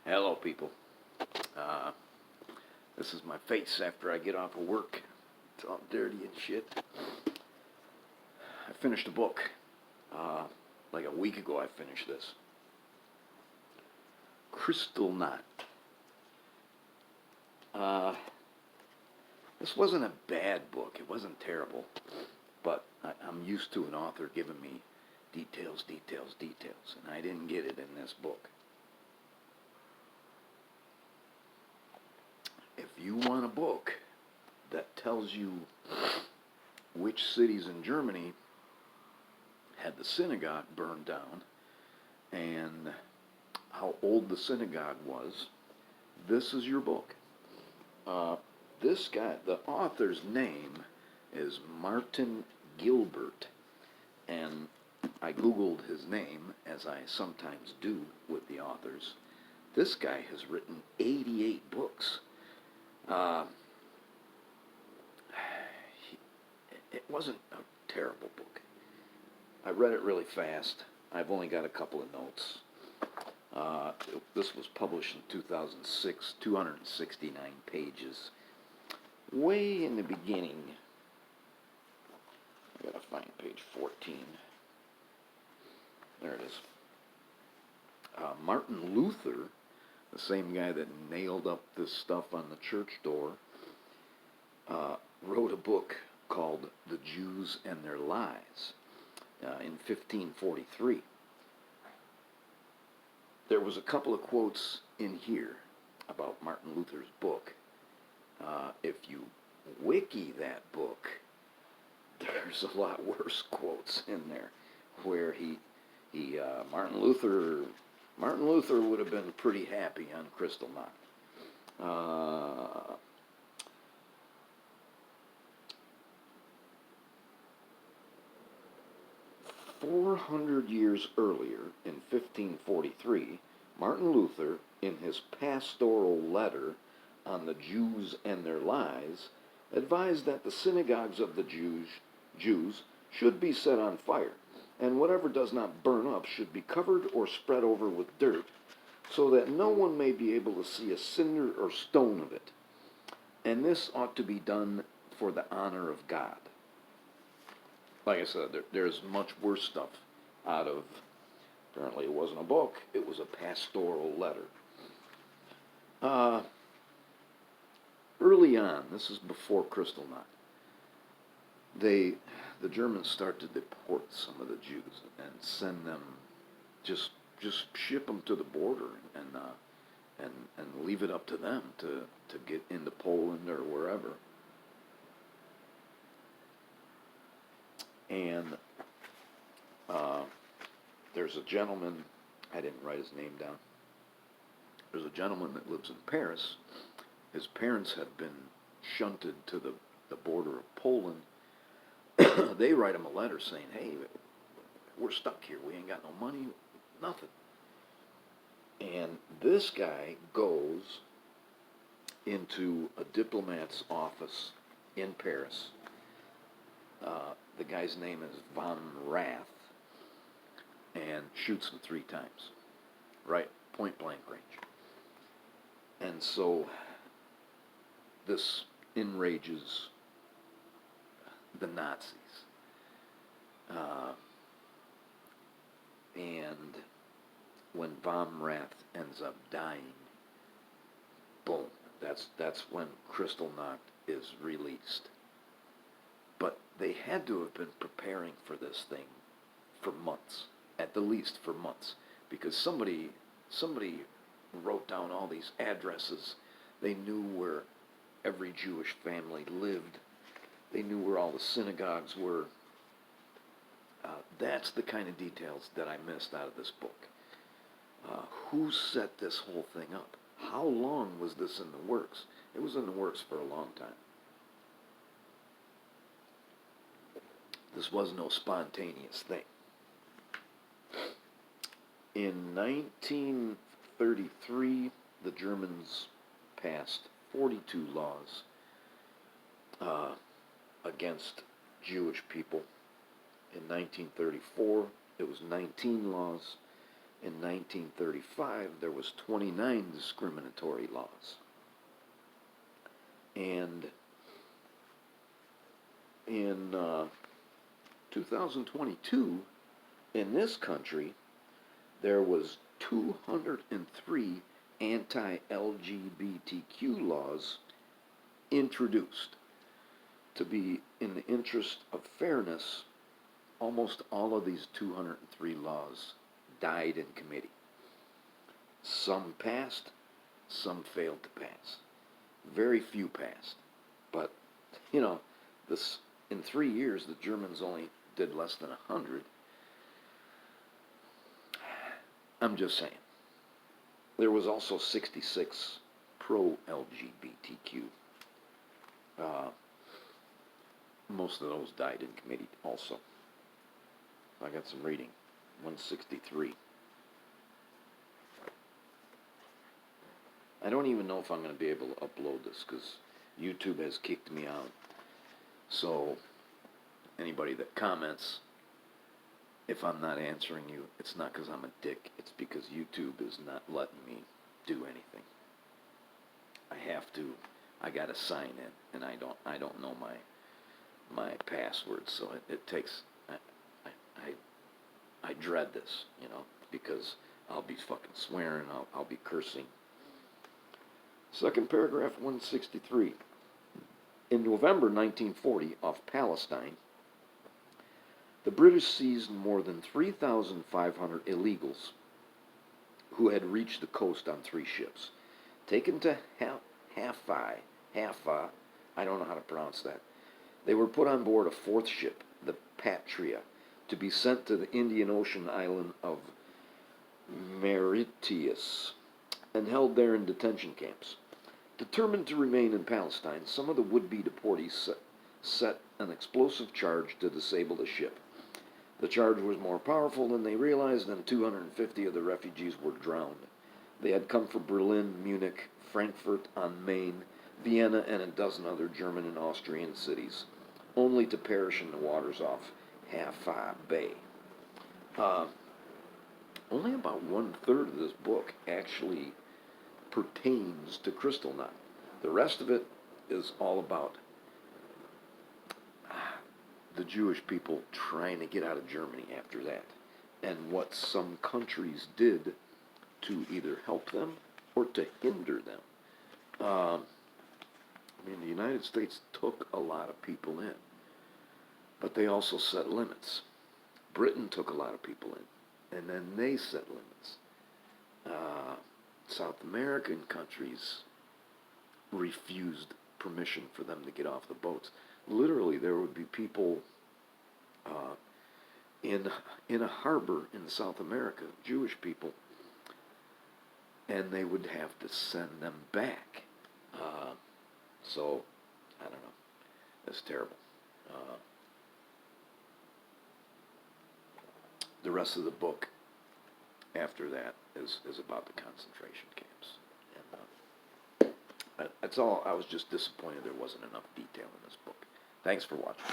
Hello, people. Uh, this is my face after I get off of work. It's all dirty and shit. I finished a book. Like a week ago, I finished this. Kristallnacht. This wasn't a bad book. It wasn't terrible. But I'm used to an author giving me details, and I didn't get it in this book. If you want a book that tells you which cities in Germany had the synagogue burned down and how old the synagogue was, this is your book. This guy, the author's name is Martin Gilbert, and I Googled his name, as I sometimes do with the authors. This guy has written 88 books. It wasn't a terrible book. I read it really fast. I've only got a couple of notes. This was published in 2006, 269 pages. Way in the beginning, I gotta find page 14. There it is. Martin Luther, the same guy that nailed up this stuff on the church door, wrote a book called The Jews and Their Lies in 1543. There was a couple of quotes in here about Martin Luther's book. If you wiki that book, there's a lot worse quotes in there where Martin Luther would have been pretty happy on Kristallnacht. 400 years earlier, in 1543, Martin Luther, in his pastoral letter on the Jews and their lies, advised that the synagogues of the Jews should be set on fire, and whatever does not burn up should be covered or spread over with dirt, so that no one may be able to see a cinder or stone of it. And this ought to be done for the honor of God. Like I said, there's much worse stuff out of, apparently it wasn't a book, it was a pastoral letter. Early on, this is before Kristallnacht, the Germans start to deport some of the Jews and send them, just ship them to the border and leave it up to them to get into Poland or wherever. And there's a gentleman, I didn't write his name down, there's a gentleman that lives in Paris. His parents have been shunted to the border of Poland. They write him a letter saying, hey, we're stuck here, we ain't got no money, nothing. And this guy goes into a diplomat's office in Paris. The guy's name is von Rath, and shoots him 3 times, right, point blank range. And so this enrages the Nazis. And when von Rath ends up dying, boom, that's when Kristallnacht is released. But they had to have been preparing for this thing for months, at the least for months, because somebody wrote down all these addresses. They knew where every Jewish family lived. They knew where all the synagogues were. That's the kind of details that I missed out of this book. Who set this whole thing up? How long was this in the works? It was in the works for a long time. This was no spontaneous thing. In 1933, the Germans passed 42 laws against Jewish people. In 1934, it was 19 laws. In 1935, there was 29 discriminatory laws. And in 2022, in this country, there was 203 anti-LGBTQ laws introduced. To be in the interest of fairness, almost all of these 203 laws died in committee. Some passed, some failed to pass. Very few passed. But, this in 3 years, the Germans only did less than 100. I'm just saying. There was also 66 pro-LGBTQ. Most of those died in committee also. I got some reading. 163. I don't even know if I'm going to be able to upload this because YouTube has kicked me out. So, anybody that comments, if I'm not answering you, it's not because I'm a dick. It's because YouTube is not letting me do anything. I got to sign in, and I don't know my password, so it takes. I dread this, because I'll be fucking swearing, I'll be cursing. Second paragraph, 163. In November 1940, off Palestine, the British seized more than 3,500 illegals who had reached the coast on 3 ships. Taken to Haifa, I don't know how to pronounce that. They were put on board a 4th ship, the Patria, to be sent to the Indian Ocean island of Mauritius, and held there in detention camps. Determined to remain in Palestine, some of the would-be deportees set an explosive charge to disable the ship. The charge was more powerful than they realized, and 250 of the refugees were drowned. They had come from Berlin, Munich, Frankfurt on Main, Vienna, and a dozen other German and Austrian cities, only to perish in the waters off Haifa Bay. Only about 1/3 of this book actually pertains to Kristallnacht. The rest of it is all about the Jewish people trying to get out of Germany after that, and what some countries did to either help them or to hinder them. The United States took a lot of people in, but they also set limits. Britain took a lot of people in, and then they set limits. South American countries refused permission for them to get off the boats. Literally, there would be people in a harbor in South America, Jewish people, and they would have to send them back. So, I don't know. That's terrible. The rest of the book after that is about the concentration camps. And that's all. I was just disappointed there wasn't enough detail in this book. Thanks for watching.